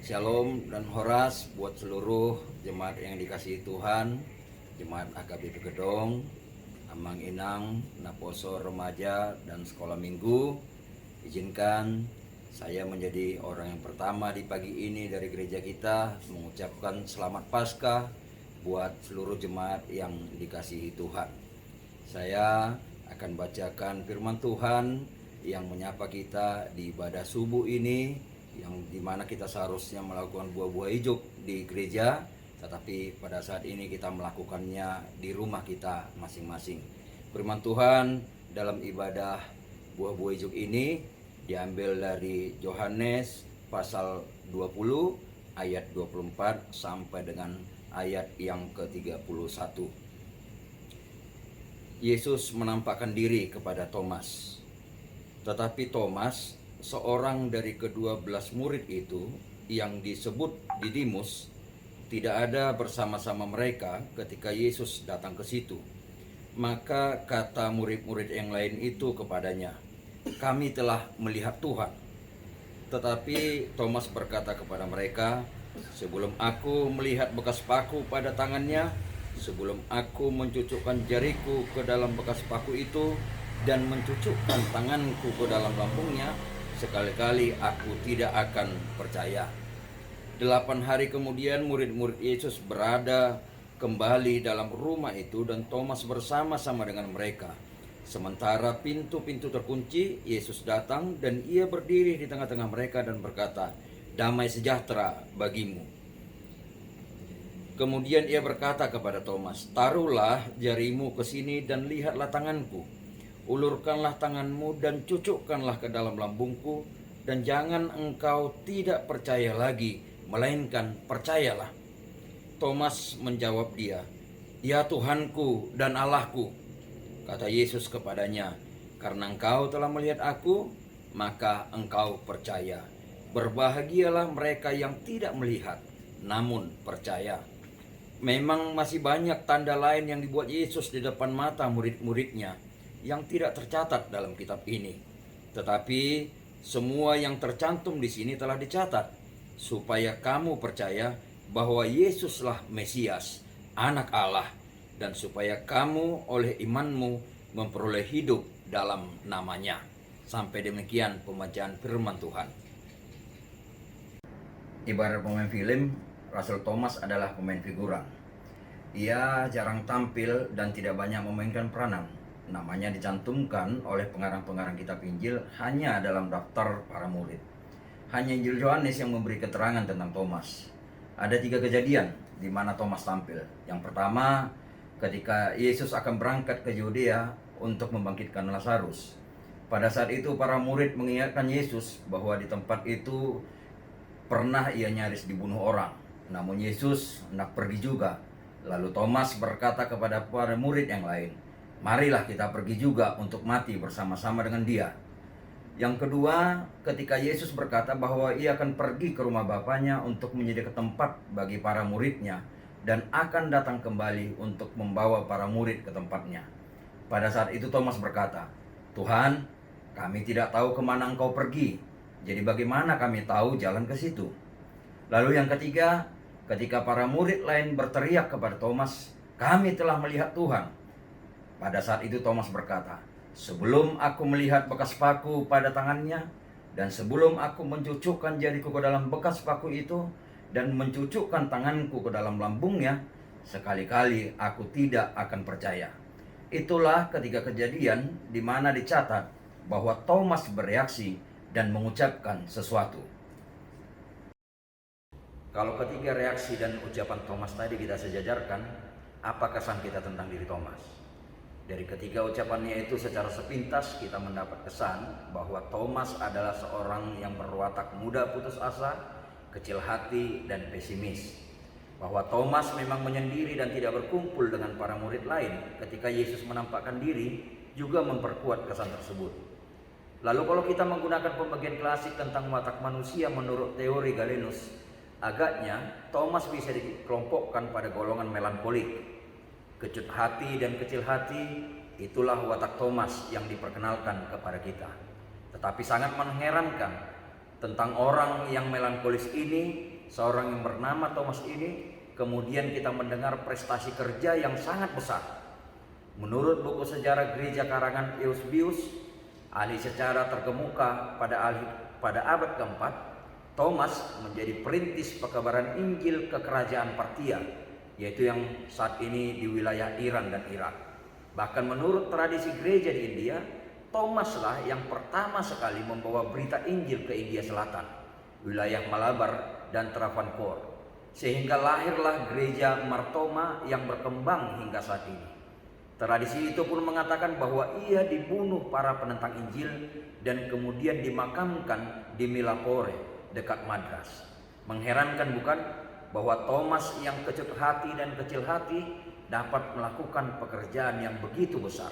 Shalom dan horas buat seluruh jemaat yang dikasihi Tuhan, jemaat AKBP Gedong, Amang Inang, Naposo Remaja dan Sekolah Minggu. Izinkan saya menjadi orang yang pertama di pagi ini dari gereja kita mengucapkan selamat Paskah buat seluruh jemaat yang dikasihi Tuhan. Saya akan bacakan firman Tuhan yang menyapa kita di ibadah subuh ini, yang dimana kita seharusnya melakukan buah-buah hijau di gereja, tetapi pada saat ini kita melakukannya di rumah kita masing-masing. Firman Tuhan dalam ibadah buah-buah hijau ini diambil dari Yohanes pasal 20 ayat 24 sampai dengan ayat yang ke-31. Yesus menampakkan diri kepada Thomas. Tetapi Thomas, seorang dari ke-12 murid itu yang disebut Didimus, tidak ada bersama-sama mereka ketika Yesus datang ke situ. Maka kata murid-murid yang lain itu kepadanya, "Kami telah melihat Tuhan." Tetapi Thomas berkata kepada mereka, "Sebelum aku melihat bekas paku pada tangannya, sebelum aku mencucukkan jariku ke dalam bekas paku itu dan mencucukkan tanganku ke dalam lambungnya, sekali-kali aku tidak akan percaya." 8 hari kemudian murid-murid Yesus berada kembali dalam rumah itu dan Thomas bersama-sama dengan mereka. Sementara pintu-pintu terkunci, Yesus datang dan ia berdiri di tengah-tengah mereka dan berkata, "Damai sejahtera bagimu." Kemudian ia berkata kepada Thomas, "Taruhlah jarimu ke sini dan lihatlah tanganku. Ulurkanlah tanganmu dan cucukkanlah ke dalam lambungku, dan jangan engkau tidak percaya lagi, melainkan percayalah." Thomas menjawab dia, "Ya Tuhanku dan Allahku." Kata Yesus kepadanya, "Karena engkau telah melihat aku, maka engkau percaya. Berbahagialah mereka yang tidak melihat, namun percaya." Memang masih banyak tanda lain yang dibuat Yesus di depan mata murid-muridnya yang tidak tercatat dalam kitab ini. Tetapi semua yang tercantum di sini telah dicatat, supaya kamu percaya bahwa Yesuslah Mesias, Anak Allah, dan supaya kamu oleh imanmu memperoleh hidup dalam namanya. Sampai demikian pembacaan firman Tuhan. Ibarat pemain film, Rasul Thomas adalah pemain figuran. Ia jarang tampil dan tidak banyak memainkan peranan. Namanya dicantumkan oleh pengarang-pengarang kitab Injil hanya dalam daftar para murid. Hanya Injil Yohanes yang memberi keterangan tentang Thomas. Ada 3 kejadian di mana Thomas tampil. Yang pertama, ketika Yesus akan berangkat ke Yudea untuk membangkitkan Lazarus. Pada saat itu para murid mengingatkan Yesus bahwa di tempat itu pernah ia nyaris dibunuh orang. Namun Yesus hendak pergi juga. Lalu Thomas berkata kepada para murid yang lain, "Marilah kita pergi juga untuk mati bersama-sama dengan dia." Yang kedua, ketika Yesus berkata bahwa ia akan pergi ke rumah Bapanya untuk menyediakan tempat bagi para muridnya dan akan datang kembali untuk membawa para murid ke tempatnya. Pada saat itu Thomas berkata, "Tuhan, kami tidak tahu kemana engkau pergi, jadi bagaimana kami tahu jalan ke situ?" Lalu yang ketiga, ketika para murid lain berteriak kepada Thomas, "Kami telah melihat Tuhan." Pada saat itu Thomas berkata, "Sebelum aku melihat bekas paku pada tangannya, dan sebelum aku mencucukkan jariku ke dalam bekas paku itu, dan mencucukkan tanganku ke dalam lambungnya, sekali-kali aku tidak akan percaya." Itulah ketiga kejadian di mana dicatat bahwa Thomas bereaksi dan mengucapkan sesuatu. Kalau ketiga reaksi dan ucapan Thomas tadi kita sejajarkan, apa kesan kita tentang diri Thomas? Dari ketiga ucapannya itu secara sepintas kita mendapat kesan bahwa Thomas adalah seorang yang berwatak mudah putus asa, kecil hati, dan pesimis. Bahwa Thomas memang menyendiri dan tidak berkumpul dengan para murid lain ketika Yesus menampakkan diri juga memperkuat kesan tersebut. Lalu kalau kita menggunakan pembagian klasik tentang watak manusia menurut teori Galenus, agaknya Thomas bisa dikelompokkan pada golongan melankolik. Kecut hati dan kecil hati, itulah watak Thomas yang diperkenalkan kepada kita. Tetapi sangat mengherankan, tentang orang yang melankolis ini seorang yang bernama Thomas ini, kemudian kita mendengar prestasi kerja yang sangat besar. Menurut buku sejarah gereja karangan Eusebius, ahli sejarah terkemuka pada abad keempat, Thomas menjadi perintis pekabaran Injil ke kerajaan Partia, yaitu yang saat ini di wilayah Iran dan Irak. Bahkan menurut tradisi gereja di India, Thomaslah yang pertama sekali membawa berita Injil ke India Selatan, wilayah Malabar dan Travancore, sehingga lahirlah gereja Martoma yang berkembang hingga saat ini. Tradisi itu pun mengatakan bahwa ia dibunuh para penentang Injil dan kemudian dimakamkan di Milapore dekat Madras. Mengherankan bukan bahwa Thomas yang kecut hati dan kecil hati dapat melakukan pekerjaan yang begitu besar.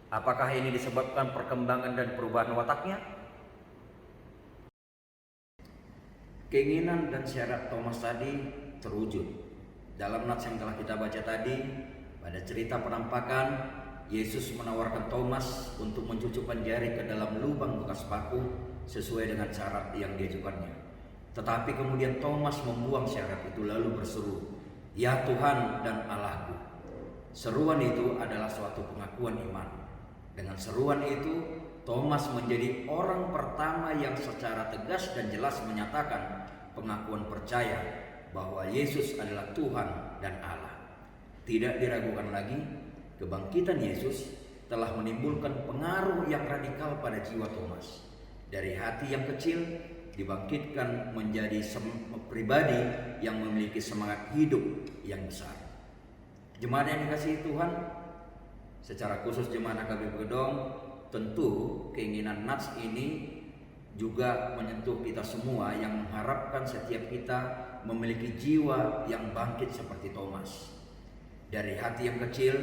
Apakah ini disebabkan perkembangan dan perubahan wataknya? Keinginan dan syarat Thomas tadi terwujud. Dalam nats yang telah kita baca tadi, pada cerita penampakan, Yesus menawarkan Thomas untuk mencucukkan jari ke dalam lubang bekas paku sesuai dengan syarat yang diajukannya. Tetapi kemudian Thomas membuang syarat itu lalu berseru, "Ya Tuhan dan Allahku." Seruan itu adalah suatu pengakuan iman. Dengan seruan itu, Thomas menjadi orang pertama yang secara tegas dan jelas menyatakan pengakuan percaya bahwa Yesus adalah Tuhan dan Allah. Tidak diragukan lagi, kebangkitan Yesus telah menimbulkan pengaruh yang radikal pada jiwa Thomas. Dari hati yang kecil dibangkitkan menjadi pribadi yang memiliki semangat hidup yang besar. Jemaat yang dikasihi Tuhan, secara khusus jemaat AKBP Gedong, tentu keinginan nats ini juga menyentuh kita semua yang mengharapkan setiap kita memiliki jiwa yang bangkit seperti Thomas. Dari hati yang kecil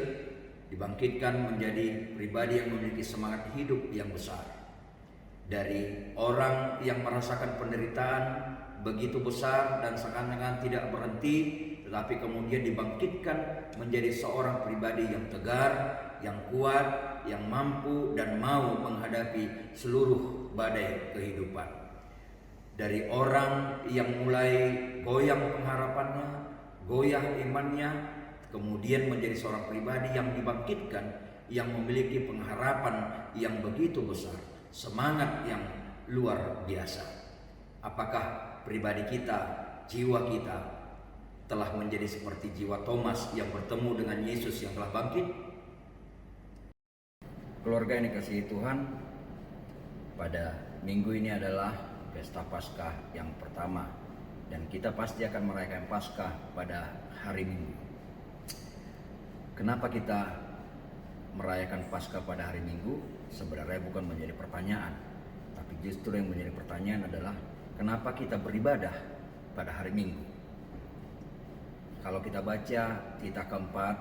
dibangkitkan menjadi pribadi yang memiliki semangat hidup yang besar. Dari orang yang merasakan penderitaan begitu besar dan seakan-akan tidak berhenti, tetapi kemudian dibangkitkan menjadi seorang pribadi yang tegar, yang kuat, yang mampu dan mau menghadapi seluruh badai kehidupan. Dari orang yang mulai goyang pengharapannya, goyah imannya, kemudian menjadi seorang pribadi yang dibangkitkan, yang memiliki pengharapan yang begitu besar, semangat yang luar biasa. Apakah pribadi kita, jiwa kita telah menjadi seperti jiwa Thomas yang bertemu dengan Yesus yang telah bangkit? Keluarga yang dikasihi Tuhan, pada minggu ini adalah pesta Paskah yang pertama, dan kita pasti akan merayakan Paskah pada hari Minggu. Kenapa kita merayakan Paskah pada hari Minggu? Sebenarnya bukan menjadi pertanyaan, tapi justru yang menjadi pertanyaan adalah kenapa kita beribadah pada hari Minggu. Kalau kita baca titah keempat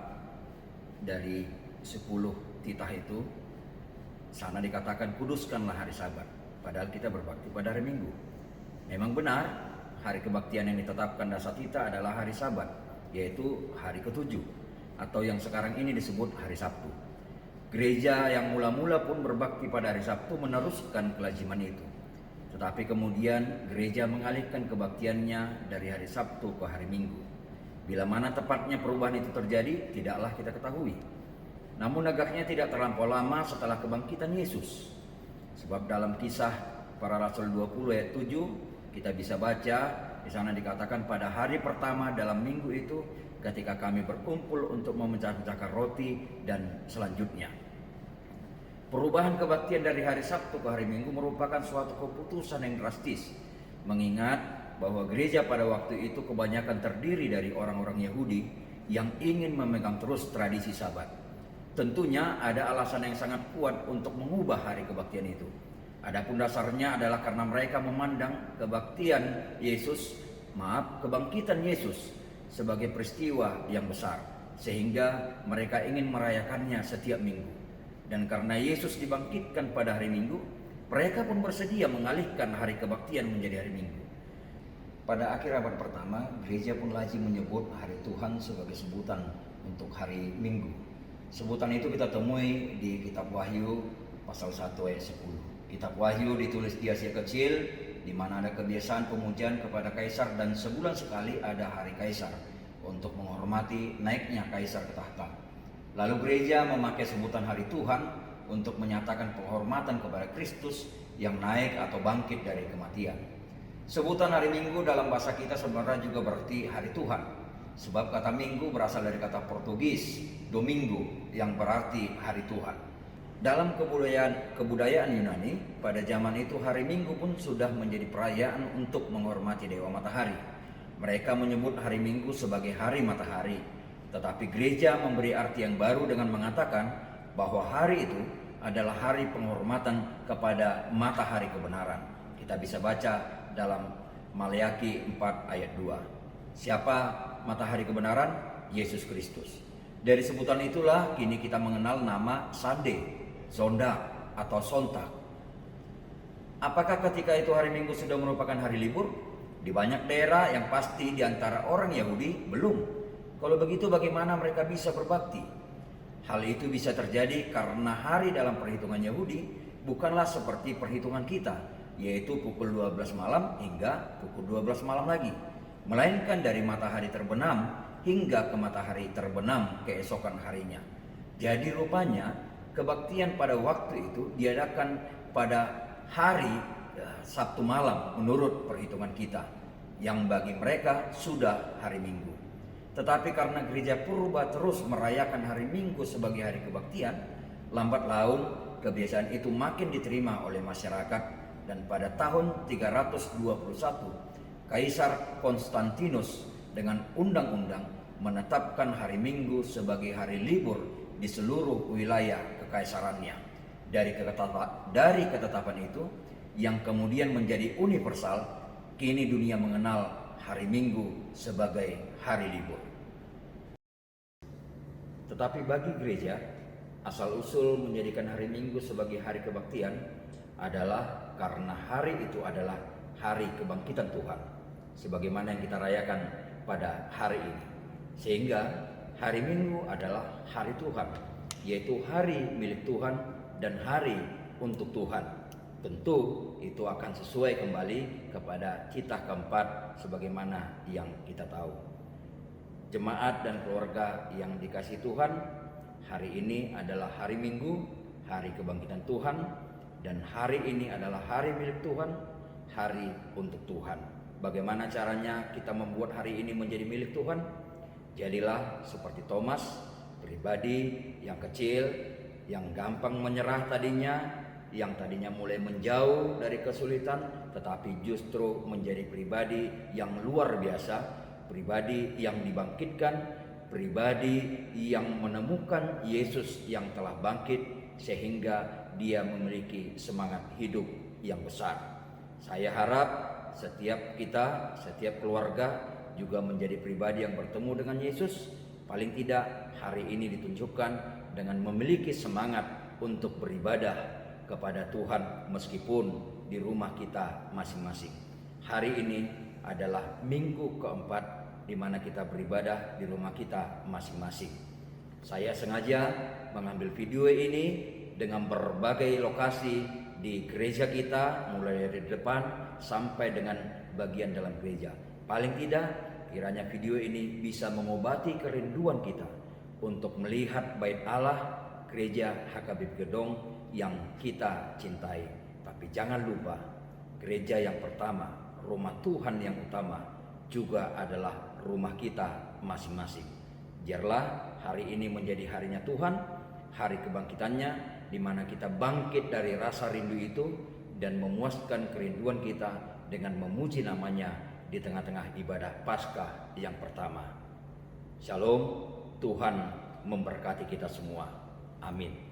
dari 10 titah itu, sana dikatakan kuduskanlah hari Sabat, padahal kita berbakti pada hari Minggu. Memang benar, hari kebaktian yang ditetapkan dasar titah adalah hari Sabat, yaitu hari ke-7, atau yang sekarang ini disebut hari Sabtu. Gereja yang mula-mula pun berbakti pada hari Sabtu meneruskan kelaziman itu. Tetapi kemudian gereja mengalihkan kebaktiannya dari hari Sabtu ke hari Minggu. Bila mana tepatnya perubahan itu terjadi, tidaklah kita ketahui. Namun agaknya tidak terlampau lama setelah kebangkitan Yesus. Sebab dalam Kisah Para Rasul 20 ayat 7 kita bisa baca, di sana dikatakan pada hari pertama dalam minggu itu ketika kami berkumpul untuk memecah-mecahkan roti dan selanjutnya. Perubahan kebaktian dari hari Sabtu ke hari Minggu merupakan suatu keputusan yang drastis, mengingat bahwa gereja pada waktu itu kebanyakan terdiri dari orang-orang Yahudi yang ingin memegang terus tradisi Sabat. Tentunya ada alasan yang sangat kuat untuk mengubah hari kebaktian itu. Adapun dasarnya adalah karena mereka memandang kebangkitan Yesus sebagai peristiwa yang besar, sehingga mereka ingin merayakannya setiap minggu. Dan karena Yesus dibangkitkan pada hari Minggu, mereka pun bersedia mengalihkan hari kebaktian menjadi hari Minggu. Pada akhir abad pertama, gereja pun lazim menyebut hari Tuhan sebagai sebutan untuk hari Minggu. Sebutan itu kita temui di kitab Wahyu pasal 1 ayat 10. Kitab Wahyu ditulis di Asia Kecil di mana ada kebiasaan pemujian kepada kaisar dan sebulan sekali ada hari kaisar untuk menghormati naiknya kaisar ke tahta. Lalu gereja memakai sebutan hari Tuhan untuk menyatakan penghormatan kepada Kristus yang naik atau bangkit dari kematian. Sebutan hari Minggu dalam bahasa kita sebenarnya juga berarti hari Tuhan, sebab kata minggu berasal dari kata Portugis domingo yang berarti hari Tuhan. Dalam kebudayaan Yunani, pada zaman itu hari Minggu pun sudah menjadi perayaan untuk menghormati dewa matahari. Mereka menyebut hari Minggu sebagai hari matahari, tetapi gereja memberi arti yang baru dengan mengatakan bahwa hari itu adalah hari penghormatan kepada matahari kebenaran. Kita bisa baca dalam Maleakhi 4 ayat 2. Siapa matahari kebenaran? Yesus Kristus. Dari sebutan itulah kini kita mengenal nama Sunday, Zondag atau Sontak. Apakah ketika itu hari Minggu sudah merupakan hari libur? Di banyak daerah yang pasti di antara orang Yahudi belum. Kalau begitu bagaimana mereka bisa berbakti? Hal itu bisa terjadi karena hari dalam perhitungan Yahudi bukanlah seperti perhitungan kita, yaitu pukul 12 malam hingga pukul 12 malam lagi, melainkan dari matahari terbenam hingga ke matahari terbenam keesokan harinya. Jadi rupanya kebaktian pada waktu itu diadakan pada hari Sabtu malam menurut perhitungan kita, yang bagi mereka sudah hari Minggu. Tetapi karena gereja purba terus merayakan hari Minggu sebagai hari kebaktian, lambat laun kebiasaan itu makin diterima oleh masyarakat, dan pada tahun 321 Kaisar Konstantinus dengan undang-undang menetapkan hari Minggu sebagai hari libur di seluruh wilayah kekaisarannya. Dari ketetapan itu yang kemudian menjadi universal, kini dunia mengenal hari Minggu sebagai hari libur. Tetapi bagi gereja, asal-usul menjadikan hari Minggu sebagai hari kebaktian adalah karena hari itu adalah hari kebangkitan Tuhan, sebagaimana yang kita rayakan pada hari ini. Sehingga hari Minggu adalah hari Tuhan, yaitu hari milik Tuhan dan hari untuk Tuhan. Tentu itu akan sesuai kembali kepada Kitab keempat sebagaimana yang kita tahu. Jemaat dan keluarga yang dikasihi Tuhan, hari ini adalah hari Minggu, hari kebangkitan Tuhan, dan hari ini adalah hari milik Tuhan, hari untuk Tuhan. Bagaimana caranya kita membuat hari ini menjadi milik Tuhan? Jadilah seperti Thomas, pribadi yang kecil, yang gampang menyerah yang tadinya mulai menjauh dari kesulitan, tetapi justru menjadi pribadi yang luar biasa, pribadi yang dibangkitkan, pribadi yang menemukan Yesus yang telah bangkit, sehingga dia memiliki semangat hidup yang besar. Saya harap setiap kita, setiap keluarga juga menjadi pribadi yang bertemu dengan Yesus. Paling tidak hari ini ditunjukkan dengan memiliki semangat untuk beribadah kepada Tuhan meskipun di rumah kita masing-masing. Hari ini adalah minggu keempat di mana kita beribadah di rumah kita masing-masing. Saya sengaja mengambil video ini dengan berbagai lokasi di gereja kita, mulai dari depan sampai dengan bagian dalam gereja. Paling tidak kiranya video ini bisa mengobati kerinduan kita untuk melihat bait Allah, gereja HKBP Gedong yang kita cintai. Tapi jangan lupa, gereja yang pertama, rumah Tuhan yang utama, juga adalah rumah kita masing-masing. Biarlah hari ini menjadi harinya Tuhan, hari kebangkitannya, di mana kita bangkit dari rasa rindu itu dan memuaskan kerinduan kita dengan memuji namanya di tengah-tengah ibadah Paskah yang pertama. Shalom, Tuhan memberkati kita semua. Amin.